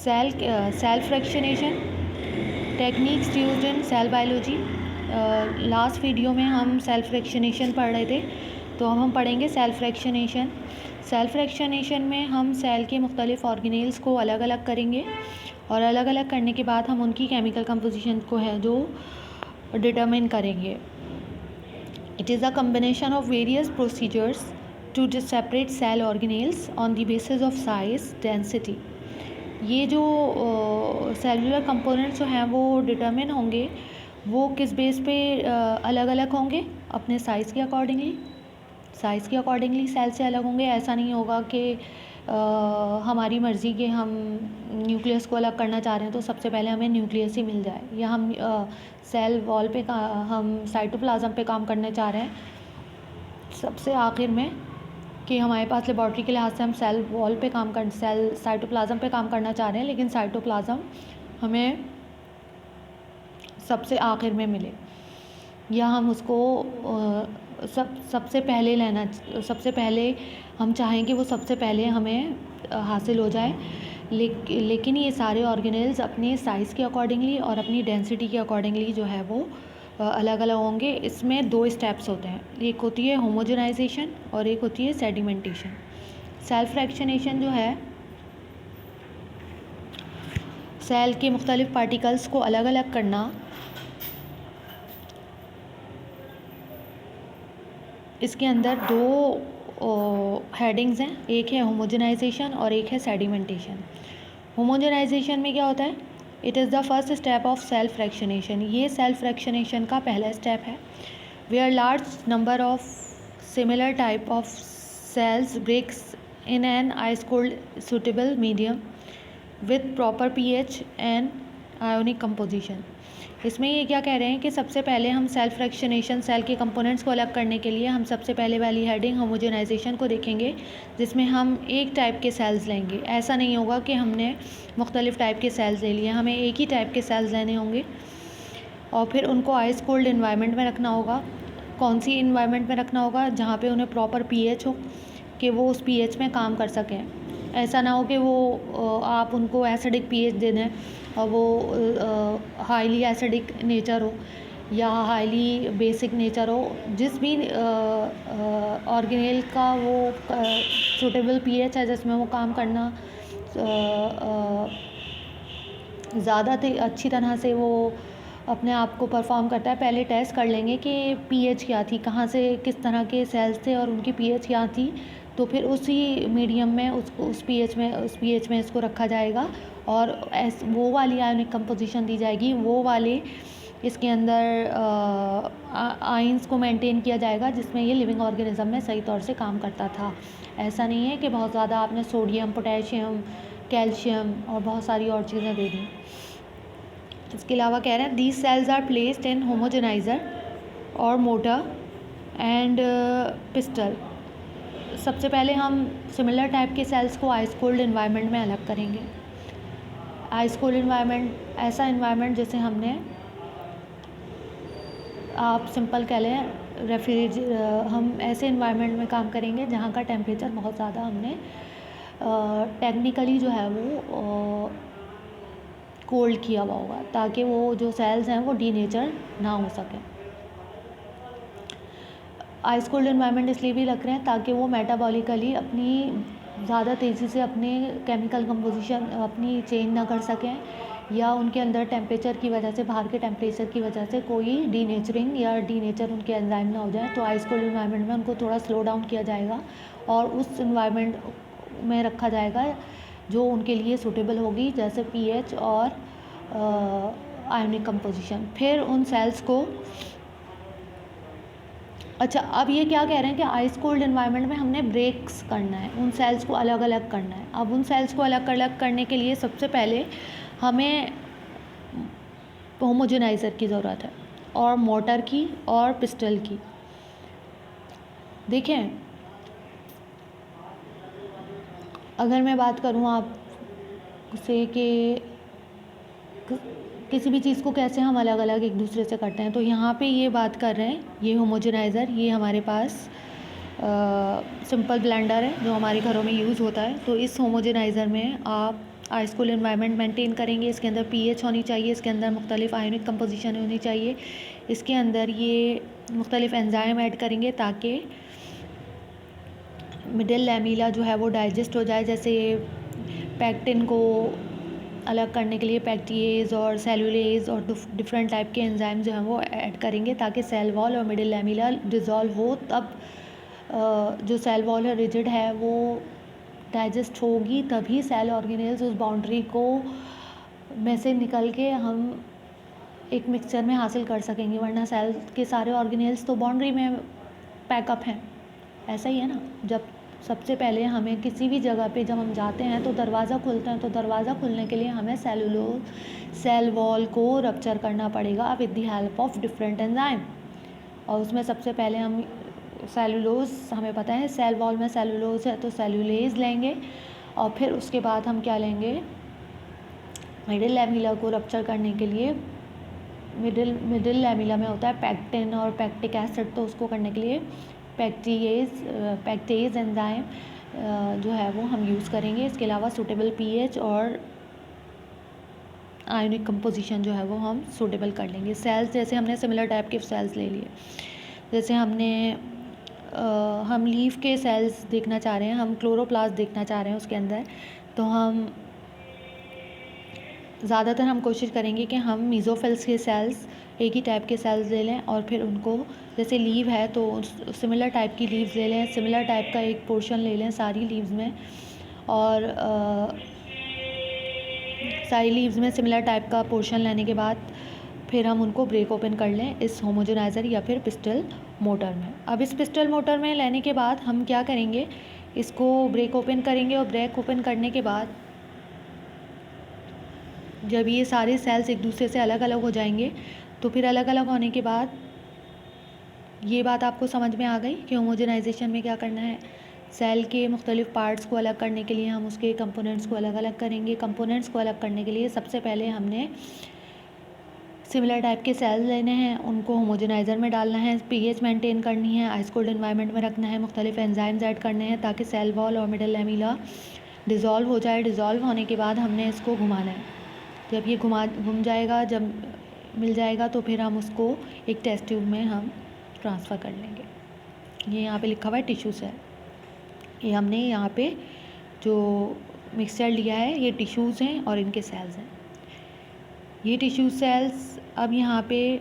Cell fractionation techniques used in cell biology. Last video में हम cell fractionation पढ़ रहे थे, तो हम पढ़ेंगे सेल फ्रैक्शनेशन। सेल फ्रैक्शनेशन में हम सेल के मुख्तलिफ ऑर्गेनेल्स को अलग अलग करेंगे और अलग अलग करने के बाद हम उनकी केमिकल कंपोजिशन को है जो डिटरमिन करेंगे। It is a combination of various procedures to separate cell organelles on the basis of size density. ये जो सेलुलर कंपोनेंट्स जो हैं वो डिटरमिन होंगे, वो किस बेस पे अलग अलग होंगे, अपने साइज़ के अकॉर्डिंगली सेल से अलग होंगे। ऐसा नहीं होगा कि हमारी मर्ज़ी के हम न्यूक्लियस को अलग करना चाह रहे हैं तो सबसे पहले हमें न्यूक्लियस ही मिल जाए, या हम सेल वॉल पे हम साइटोप्लाज्म पे काम करने चाह रहे हैं सबसे आखिर में, कि हमारे पास लेबॉर्ट्री के लिहाज से हम सेल वॉल पे सेल साइटोप्लाज्म पे काम करना चाह रहे हैं, लेकिन साइटोप्लाज्म हमें सबसे आखिर में मिले, या हम उसको सबसे पहले हम चाहें कि वो सबसे पहले हमें हासिल हो जाए। लेकिन ये सारे ऑर्गेनेल्स अपने साइज़ के अकॉर्डिंगली और अपनी डेंसिटी के अकॉर्डिंगली जो है वो अलग अलग होंगे। इसमें 2 स्टेप्स होते हैं, एक होती है होमोजेनाइजेशन और एक होती है सेडिमेंटेशन। सेल फ्रैक्शनेशन जो है सेल के मुख्तलिफ पार्टिकल्स को अलग अलग करना, इसके अंदर 2 हेडिंग्स हैं, एक है होमोजेनाइजेशन और एक है सेडिमेंटेशन। होमोजेनाइजेशन में क्या होता है? It is the first step of cell fractionation. ये सेल फ्रैक्शनेशन का पहला स्टेप है। Where large number of similar type of cells breaks in an ice cold suitable medium with proper pH and ionic composition. इसमें ये क्या कह रहे हैं कि सबसे पहले हम सेल फ्रैक्शनेशन, सेल के कंपोनेंट्स को अलग करने के लिए हम सबसे पहले वाली हेडिंग होमोजेनाइजेशन को देखेंगे, जिसमें हम एक टाइप के सेल्स लेंगे। ऐसा नहीं होगा कि हमने मुख्तलिफ टाइप के सेल्स ले लिए, हमें एक ही टाइप के सेल्स लेने होंगे और फिर उनको आइस कोल्ड इन्वायरमेंट में रखना होगा। कौन सी इन्वायरमेंट में रखना होगा? जहाँ पे उन्हें प्रॉपर pH हो, कि वो उस pH में काम कर सकें। ऐसा ना हो कि वो आप उनको एसिडिक pH दे दें और वो हाईली एसिडिक नेचर हो या हाईली बेसिक नेचर हो। जिस भी ऑर्गेनेल का वो सूटेबल pH है जिसमें वो काम करना ज़्यादा अच्छी तरह से वो अपने आप को परफॉर्म करता है, पहले टेस्ट कर लेंगे कि pH क्या थी, कहाँ से किस तरह के सेल्स थे और उनकी pH क्या थी, तो फिर उसी मीडियम में उस pH में इसको रखा जाएगा और वो वाली आयोनिक कंपोजिशन दी जाएगी, वो वाले इसके अंदर आयंस को मेंटेन किया जाएगा जिसमें ये लिविंग ऑर्गेनिज्म में सही तौर से काम करता था। ऐसा नहीं है कि बहुत ज़्यादा आपने सोडियम, पोटेशियम, कैल्शियम और बहुत सारी और चीज़ें दे दी। इसके अलावा कह रहे हैं these cells are placed in homogeniser और मोटर एंड पिस्टल। सबसे पहले हम सिमिलर टाइप के सेल्स को आइस कोल्ड इन्वायरमेंट में अलग करेंगे। आइस कोल्ड इन्वायरमेंट ऐसा इन्वायरमेंट जैसे हमने, आप सिंपल कह लें हम ऐसे इन्वायरमेंट में काम करेंगे जहाँ का टेम्परेचर बहुत ज़्यादा हमने टेक्निकली जो है वो कोल्ड किया हुआ होगा, ताकि वो जो सेल्स हैं वो डीनेचर ना हो सकें। आइस कोल्ड इन्वायरमेंट इसलिए भी रख रहे हैं ताकि वो मेटाबॉलिकली अपनी ज़्यादा तेज़ी से अपने केमिकल कंपोजिशन अपनी चेंज ना कर सकें, या उनके अंदर टेम्परेचर की वजह से, बाहर के टेम्परेचर की वजह से कोई डीनेचरिंग या डीनेचर उनके एंजाइम ना हो जाए। तो आइस कोल्ड इन्वायरमेंट में उनको थोड़ा स्लो डाउन किया जाएगा और उस इन्वायरमेंट में रखा जाएगा जो उनके लिए सूटेबल होगी, जैसे pH और आयोनिक कंपोजिशन। फिर उन सेल्स को, अच्छा अब ये क्या कह रहे हैं कि आइस कोल्ड इन्वायरमेंट में हमने ब्रेक्स करना है, उन सेल्स को अलग अलग करना है। अब उन सेल्स को अलग अलग करने के लिए सबसे पहले हमें होमोजेनाइज़र की ज़रूरत है और मोटर की और पिस्टल की। देखें, अगर मैं बात करूँ आपसे कि किसी भी चीज़ को कैसे हम अलग अलग एक दूसरे से करते हैं, तो यहाँ पे ये बात कर रहे हैं, ये होमोजेनाइज़र, ये हमारे पास सिंपल ब्लेंडर है जो हमारे घरों में यूज़ होता है। तो इस होमोजेनाइज़र में आप आइसकूल इन्वायरमेंट मेंटेन करेंगे, इसके अंदर पीएच होनी चाहिए, इसके अंदर मुख्तलिफ आयोनिक कंपोजिशन होनी चाहिए, इसके अंदर ये मुख्तलिफ एंजाइम ऐड करेंगे ताकि मिडिल लैमेला जो है वो डाइजेस्ट हो जाए। जैसे पैक्टिन को अलग करने के लिए पैक्टिएज और सेलुलेज और डिफरेंट टाइप के एंजाइम जो हैं वो ऐड करेंगे ताकि सेल वॉल और मिडिल लैमेला डिज़ोल्व हो, तब जो सेल वॉल है रिजिड है वो डाइजेस्ट होगी, तभी सेल ऑर्गेनेल्स उस बाउंड्री को में से निकल के हम एक मिक्सचर में हासिल कर सकेंगे, वरना सेल के सारे ऑर्गेनेल्स तो बाउंड्री में पैकअप हैं। ऐसा ही है ना, जब सबसे पहले हमें किसी भी जगह पे जब हम जाते हैं तो दरवाज़ा खोलते हैं, तो दरवाज़ा खोलने के लिए हमें सेल वॉल को रप्चर करना पड़ेगा with the help of different enzyme. और उसमें सबसे पहले हम सेलुलोज, हमें पता है सेल वॉल में सेलुलोज है तो सेलुलेज लेंगे, और फिर उसके बाद हम क्या लेंगे, मिडिल लैमेला को रप्चर करने के लिए मिडिल लैमेला में होता है पैक्टिन और पैक्टिक एसिड, तो उसको करने के लिए पैक्टेज एंजाइम जो है वो हम यूज़ करेंगे। इसके अलावा सूटेबल पीएच और आयोनिक कंपोजिशन जो है वो हम सूटेबल कर लेंगे। सेल्स जैसे हमने सिमिलर टाइप के सेल्स ले लिए, जैसे हम लीफ के सेल्स देखना चाह रहे हैं, हम क्लोरोप्लास्ट देखना चाह रहे हैं उसके अंदर, तो हम ज़्यादातर हम कोशिश करेंगे कि हम मीज़ोफिल्स के सेल्स, एक ही टाइप के सेल्स ले लें और फिर उनको, जैसे लीव है तो सिमिलर टाइप की लीव्स ले लें, सिमिलर टाइप का एक पोर्शन ले लें सारी लीव्स में, और सारी लीव्स में सिमिलर टाइप का पोर्शन लेने के बाद फिर हम उनको ब्रेक ओपन कर लें इस होमोजेनाइज़र या फिर पिस्टल मोटर में। अब इस पिस्टल मोटर में लेने के बाद हम क्या करेंगे, इसको ब्रेक ओपन करेंगे, और ब्रेक ओपन करने के बाद जब ये सारे सेल्स एक दूसरे से अलग अलग हो जाएंगे, तो फिर अलग अलग होने के बाद ये बात आपको समझ में आ गई कि होमोजेनाइजेशन में क्या करना है। सेल के मुख्तलिफ पार्ट्स को अलग करने के लिए हम उसके कंपोनेंट्स को अलग अलग करेंगे। कंपोनेंट्स को अलग करने के लिए सबसे पहले हमने सिमिलर टाइप के सेल्स लेने हैं, उनको होमोजेनाइज़र में डालना है, पीएच मेंटेन करनी है, आइस कोल्ड एनवायरनमेंट में रखना है, मुख्तलिफ एंजाइम्स ऐड करने हैं ताकि सेल वॉल और मिडिल लैमेला डिज़ोल्व हो जाए। डिज़ोल्व होने के बाद हमने इसको घुमाना है, जब ये घूम जाएगा, जब मिल जाएगा तो फिर हम उसको एक टेस्ट ट्यूब में हम ट्रांसफ़र कर लेंगे। ये यहाँ पे लिखा हुआ है टिश्यू सेल, ये हमने यहाँ पे जो मिक्सचर लिया है ये टिश्यूज़ हैं और इनके सेल्स हैं। ये टिश्यू सेल्स अब यहाँ पे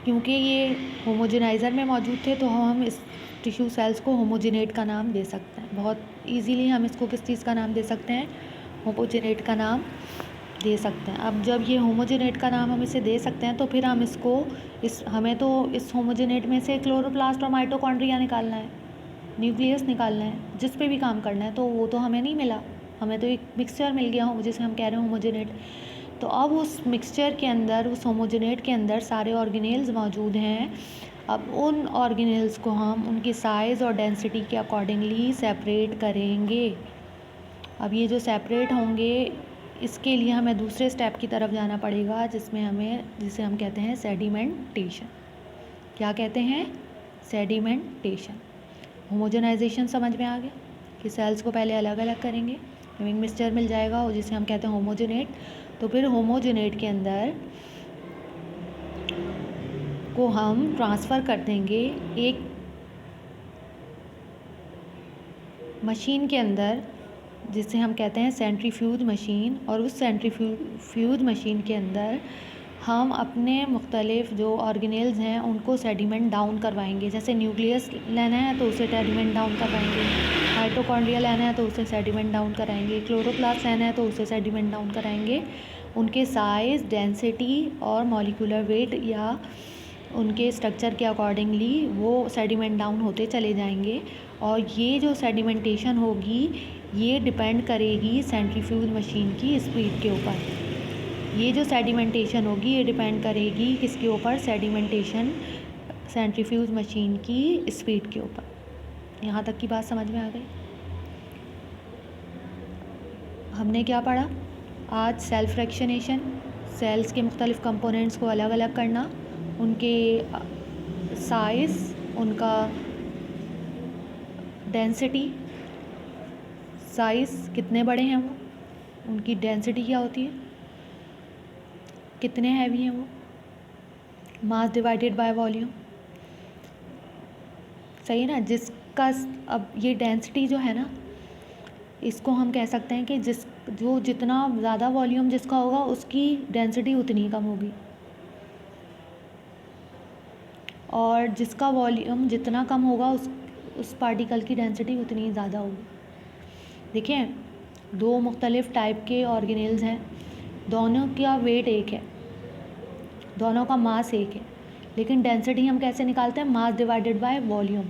क्योंकि ये होमोजेनाइज़र में मौजूद थे तो हम इस टिश्यू सेल्स को होमोजेनेट का नाम दे सकते हैं। बहुत इजीली हम इसको किस चीज़ का नाम दे सकते हैं, होमोजेनेट का नाम दे सकते हैं। अब जब ये होमोजेनेट का नाम हम इसे दे सकते हैं तो फिर हम इसको हमें तो इस होमोजेनेट में से क्लोरोप्लास्ट और माइटोकॉन्ड्रिया निकालना है, न्यूक्लियस निकालना है, जिस पे भी काम करना है, तो वो तो हमें नहीं मिला, हमें तो एक मिक्सचर मिल गया हो जिसे हम कह रहे हैं होमोजेनेट। तो अब उस मिक्सचर के अंदर, उस होमोजेनेट के अंदर सारे ऑर्गेनेल्स मौजूद हैं। अब उन ऑर्गेनेल्स को हम उनकी साइज़ और डेंसिटी के अकॉर्डिंगली सेपरेट करेंगे। अब ये जो सेपरेट होंगे इसके लिए हमें दूसरे स्टेप की तरफ जाना पड़ेगा जिसे हम कहते हैं सेडिमेंटेशन। क्या कहते हैं, सेडिमेंटेशन। होमोजेनाइजेशन समझ में आ गया कि सेल्स को पहले अलग अलग करेंगे, एक मिक्सचर मिल जाएगा और जिसे हम कहते हैं होमोजेनेट, तो फिर होमोजेनेट के अंदर को हम ट्रांसफ़र कर देंगे एक मशीन के अंदर जिसे हम कहते हैं सेंट्रीफ्यूज मशीन। और उस सेंट्रीफ्यूज मशीन के अंदर हम अपने मुख्तलिफ जो ऑर्गेनेल्स हैं उनको सेडिमेंट डाउन करवाएंगे। जैसे न्यूक्लियस लेना है तो उसे सेडिमेंट डाउन करवाएंगे, माइटोकॉन्ड्रिया लेना है तो उसे सेडिमेंट डाउन कराएंगे, क्लोरोप्लास्ट लेना है तो उसे सेडिमेंट डाउन कराएंगे। उनके साइज़, डेंसिटी और मॉलिक्यूलर वेट या उनके स्ट्रक्चर के अकॉर्डिंगली वो सेडिमेंट डाउन होते चले जाएंगे। और ये जो सेडिमेंटेशन होगी ये डिपेंड करेगी सेंट्रीफ्यूज मशीन की स्पीड के ऊपर। ये जो सेडिमेंटेशन होगी ये डिपेंड करेगी किसके ऊपर, सेडिमेंटेशन सेंट्रीफ्यूज मशीन की स्पीड के ऊपर। यहाँ तक की बात समझ में आ गई। हमने क्या पढ़ा आज, सेल्फ फ्रैक्शनेशन, सेल्स के मुख्तलिफ कंपोनेंट्स को अलग अलग करना, उनके साइज़, उनका डेंसिटी साइज़ कितने बड़े हैं वो, उनकी डेंसिटी क्या होती है, कितने हैवी हैं वो, मास डिवाइडेड बाय वॉल्यूम, सही है ना। जिसका अब ये डेंसिटी जो है ना, इसको हम कह सकते हैं कि जो जितना ज़्यादा वॉल्यूम जिसका होगा उसकी डेंसिटी उतनी ही कम होगी, और जिसका वॉल्यूम जितना कम होगा उस पार्टिकल की डेंसिटी उतनी ही ज़्यादा होगी। देखिए, दो मुख्तलिफ़ टाइप के ऑर्गेनेल्स हैं, दोनों का वेट एक है, दोनों का मास एक है, लेकिन डेंसिटी हम कैसे निकालते हैं, मास डिवाइडेड बाय वॉल्यूम।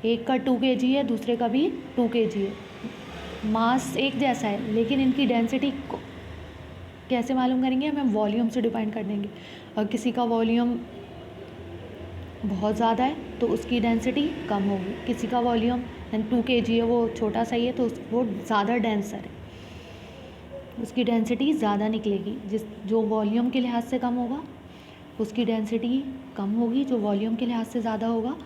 एक का 2 kg है, दूसरे का भी 2 kg है, मास एक जैसा है, लेकिन इनकी डेंसिटी कैसे मालूम करेंगे, हमें वॉल्यूम से डिफाइन कर देंगे। और किसी का वॉल्यूम बहुत ज़्यादा है तो उसकी डेंसिटी कम होगी, किसी का वॉल्यूम 2 kg है, वो छोटा सा ही है तो वो ज़्यादा डेंसर है, उसकी डेंसिटी ज़्यादा निकलेगी। जो वॉल्यूम के लिहाज से कम होगा उसकी डेंसिटी कम होगी, जो वॉल्यूम के लिहाज से ज़्यादा होगा,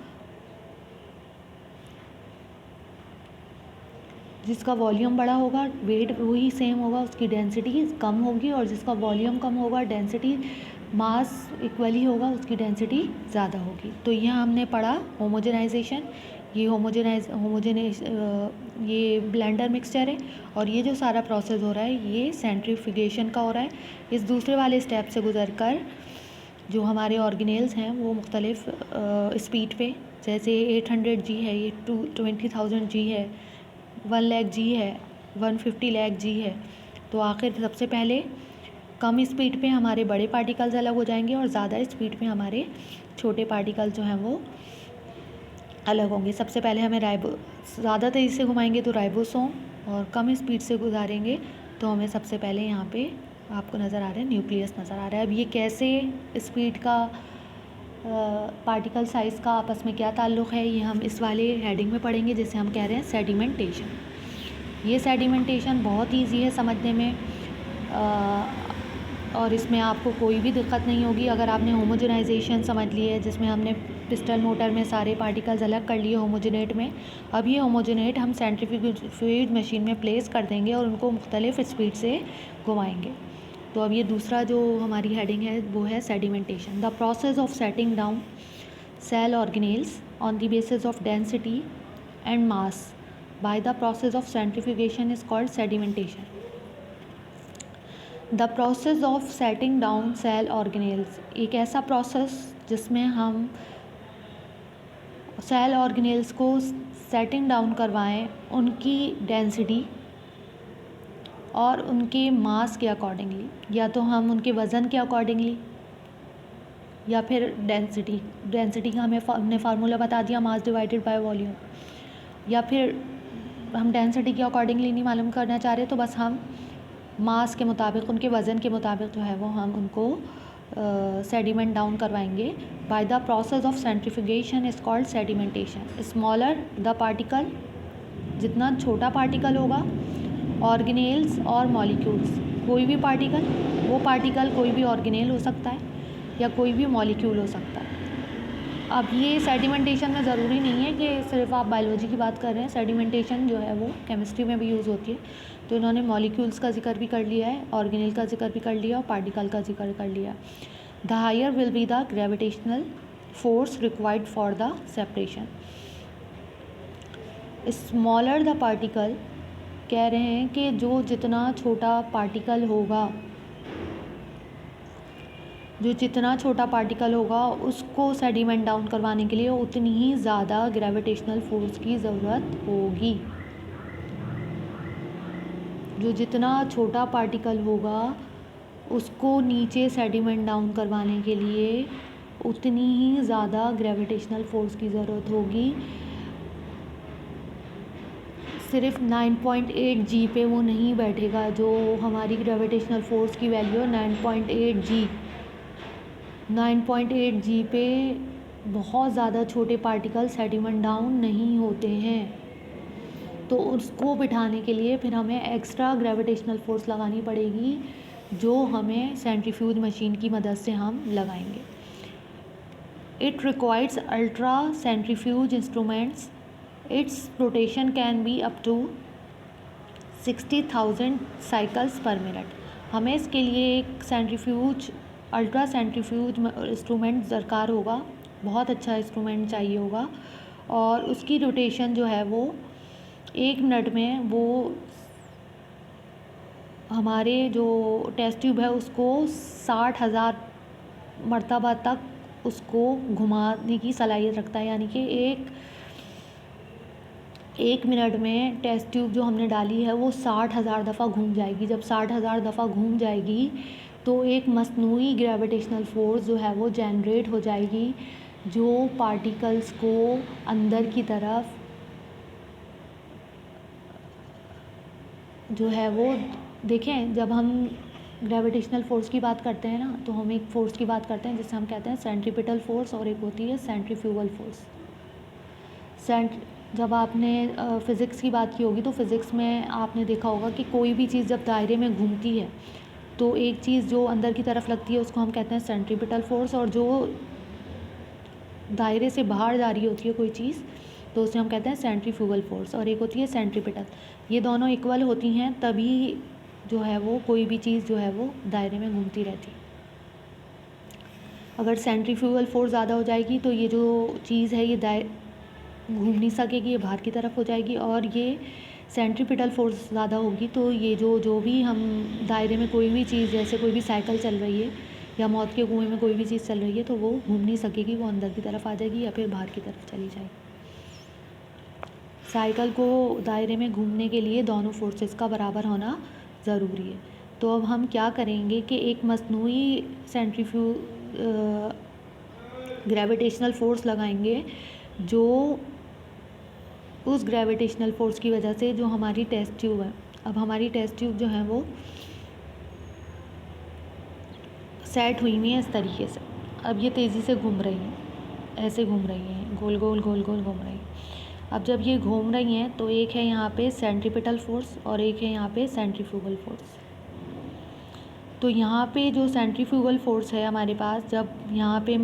जिसका वॉल्यूम बड़ा होगा वेट वही सेम होगा, उसकी डेंसिटी कम होगी, और जिसका वॉल्यूम कम होगा डेंसिटी मास इक्वली होगा, उसकी डेंसिटी ज़्यादा होगी। तो यहाँ हमने पढ़ा होमोजेनाइजेशन। ये ब्लेंडर मिक्सचर है, और ये जो सारा प्रोसेस हो रहा है ये सेंट्रीफ्यूगेशन का हो रहा है। इस दूसरे वाले स्टेप से गुजर कर जो हमारे ऑर्गेनेल्स हैं वो मुख्तलिफ़ स्पीड पे, जैसे 800 G है, ये 20,000 G है, 1 लाख G है, 150 लाख G है। तो आखिर सबसे पहले कम स्पीड पे हमारे बड़े पार्टिकल्स अलग हो जाएंगे, और ज़्यादा स्पीड पे हमारे छोटे पार्टिकल जो हैं वो अलग होंगे। सबसे पहले हमें ज़्यादा तेज़ी से घुमाएंगे तो राइबोसोम, और कम स्पीड से गुजारेंगे तो हमें सबसे पहले यहाँ पे आपको नज़र आ रहा है न्यूक्लियस नज़र आ रहा है। अब ये कैसे स्पीड का पार्टिकल साइज़ का आपस में क्या ताल्लुक़ है, ये हम इस वाले हेडिंग में पढ़ेंगे, जिसे हम कह रहे हैं सेडिमेंटेशन। ये सेडिमेंटेशन बहुत ईजी है समझने में, और इसमें आपको कोई भी दिक्कत नहीं होगी। अगर आपने होमोजेनाइजेशन समझ ली है, जिसमें हमने पिस्टन मोटर में सारे पार्टिकल्स अलग कर लिए होमोजेनेट में, अब ये होमोजेनेट हम सेंट्रीफ्यूज मशीन में प्लेस कर देंगे और उनको मुख्तलिफ़ स्पीड से घुमाएंगे। तो अब ये दूसरा जो हमारी हेडिंग है वो है sedimentation. The process of settling down cell organelles on the basis of density and mass by the process of centrifugation is called sedimentation. The process of settling down cell organelles एक ऐसा process जिसमें हम cell organelles को settling down करवाएं उनकी density और उनके मास के अकॉर्डिंगली, या तो हम उनके वज़न के अकॉर्डिंगली, या फिर डेंसिटी का हमने फार्मूला बता दिया, मास डिवाइडेड बाय वॉल्यूम, या फिर हम डेंसिटी के अकॉर्डिंगली नहीं मालूम करना चाह रहे तो बस हम मास के मुताबिक, उनके वज़न के मुताबिक जो है वो हम उनको सेडिमेंट डाउन करवाएंगे। Bye the process of centrifugation is called sedimentation. Smaller the particle, जितना छोटा पार्टिकल होगा, ऑर्गेनेल्स और मॉलिक्यूल्स, कोई भी पार्टिकल, वो पार्टिकल कोई भी ऑर्गेनेल हो सकता है या कोई भी मॉलिक्यूल हो सकता है। अब ये सेडिमेंटेशन में ज़रूरी नहीं है कि सिर्फ आप बायोलॉजी की बात कर रहे हैं, सेडिमेंटेशन जो है वो केमिस्ट्री में भी यूज़ होती है। तो इन्होंने मॉलिक्यूल्स का जिक्र भी कर लिया है, ऑर्गेनेल का जिक्र भी कर लिया और पार्टिकल का जिक्र कर लिया। The higher will be the gravitational force required for the separation. Smaller the particle, कह रहे हैं कि जो जितना छोटा पार्टिकल होगा उसको सेडिमेंट डाउन करवाने के लिए उतनी ही ज़्यादा ग्रेविटेशनल फोर्स की ज़रूरत होगी। जो जितना छोटा पार्टिकल होगा उसको नीचे सेडिमेंट डाउन करवाने के लिए उतनी ही ज़्यादा ग्रेविटेशनल फोर्स की ज़रूरत होगी। सिर्फ 9.8 G पे वो नहीं बैठेगा। जो हमारी ग्रेविटेशनल फोर्स की वैल्यू है 9.8 G पे बहुत ज़्यादा छोटे पार्टिकल सेडिमेंट डाउन नहीं होते हैं। तो उसको बिठाने के लिए फिर हमें एक्स्ट्रा ग्रेविटेशनल फोर्स लगानी पड़ेगी, जो हमें सेंट्रीफ्यूज मशीन की मदद से हम लगाएंगे। It requires ultra centrifuge instruments. Its rotation can be up to 60,000 cycles per minute. हमें इसके लिए एक सेंट्रीफ्यूज, अल्ट्रा सेंट्रीफ्यूज इंस्ट्रूमेंट दरकार होगा, बहुत अच्छा इंस्ट्रूमेंट चाहिए होगा, और उसकी रोटेशन जो है वो 1 मिनट में वो हमारे जो टेस्ट ट्यूब है उसको 60,000 मरतबा तक उसको घुमाने की सलाहियत रखता है। यानी कि एक मिनट में टेस्ट ट्यूब जो हमने डाली है वो 60,000 दफ़ा घूम जाएगी। जब 60,000 दफ़ा घूम जाएगी तो एक मसनूई ग्रेविटेशनल फोर्स जो है वो जनरेट हो जाएगी, जो पार्टिकल्स को अंदर की तरफ जो है वो, देखें जब हम ग्रेविटेशनल फोर्स की बात करते हैं ना, तो हम एक फ़ोर्स की बात करते हैं जिसे हम कहते हैं सेंट्रीपिटल फोर्स, और एक होती है सेंट्रीफ्यूगल फोर्स। जब आपने फ़िज़िक्स की बात की होगी तो फ़िज़िक्स में आपने देखा होगा कि कोई भी चीज़ जब दायरे में घूमती है तो एक चीज़ जो अंदर की तरफ लगती है उसको हम कहते हैं सेंट्रीपिटल फोर्स, और जो दायरे से बाहर जा रही होती है कोई चीज़ तो उसे हम कहते हैं सेंट्रीफ्यूगल फोर्स, और एक होती है सेंट्रीपिटल। ये दोनों इक्वल होती हैं तभी जो है वो कोई भी चीज़ जो है वो दायरे में घूमती रहती है। अगर सेंट्रीफ्यूगल फोर्स ज़्यादा हो जाएगी तो ये जो चीज़ है ये घूम नहीं सकेगी, ये बाहर की तरफ हो जाएगी, और ये सेंट्रीपिटल फोर्स ज़्यादा होगी तो ये जो भी हम दायरे में कोई भी चीज़, जैसे कोई भी साइकिल चल रही है या मौत के कुएं में कोई भी चीज़ चल रही है, तो वो घूम नहीं सकेगी, वो अंदर की तरफ आ जाएगी या फिर बाहर की तरफ चली जाएगी। साइकिल को दायरे में घूमने के लिए दोनों फोर्सेस का बराबर होना ज़रूरी है। तो अब हम क्या करेंगे कि एक मसनूई ग्रेविटेशनल फोर्स लगाएंगे, जो उस ग्रेविटेशनल फोर्स की वजह से जो हमारी टेस्ट ट्यूब है, अब हमारी टेस्ट ट्यूब जो है वो सेट हुई हुई है इस तरीके से। अब ये तेज़ी से घूम रही है, ऐसे घूम रही हैं, गोल गोल गोल गोल घूम रही हैं। अब जब ये घूम रही हैं तो एक है यहाँ पे सेंट्रीपिटल फोर्स और एक है यहाँ पे सेंट्रीफ्यूगल फोर्स। तो यहाँ पे जो सेंट्रीफ्यूगल फोर्स है हमारे पास, जब यहाँ पे